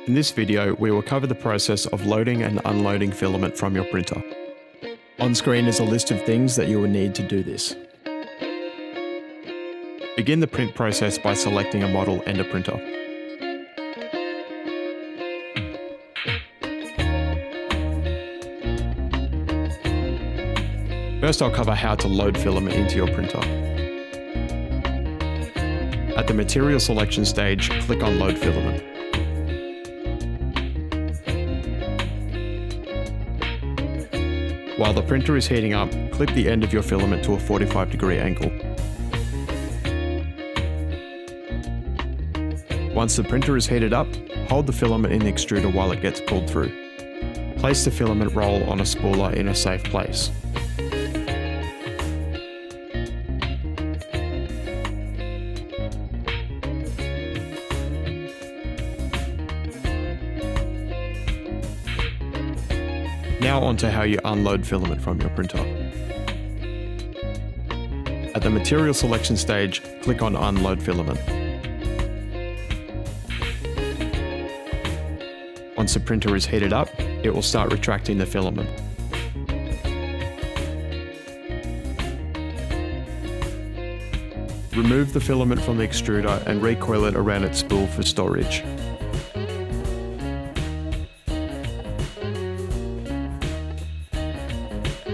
In this video, we will cover the process of loading and unloading filament from your printer. On screen is a list of things that you will need to do this. Begin the print process by selecting a model and a printer. First, I'll cover how to load filament into your printer. At the material selection stage, click on Load Filament. While the printer is heating up, clip the end of your filament to a 45-degree angle. Once the printer is heated up, hold the filament in the extruder while it gets pulled through. Place the filament roll on a spooler in a safe place. Now on to how you unload filament from your printer. At the material selection stage, click on Unload Filament. Once the printer is heated up, it will start retracting the filament. Remove the filament from the extruder and recoil it around its spool for storage.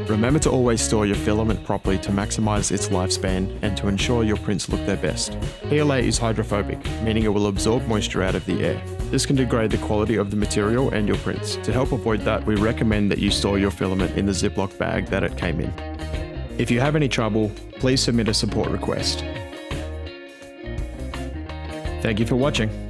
Remember to always store your filament properly to maximize its lifespan and to ensure your prints look their best. PLA is hydrophobic, meaning it will absorb moisture out of the air. This can degrade the quality of the material and your prints. To help avoid that, we recommend that you store your filament in the Ziploc bag that it came in. If you have any trouble, please submit a support request. Thank you for watching.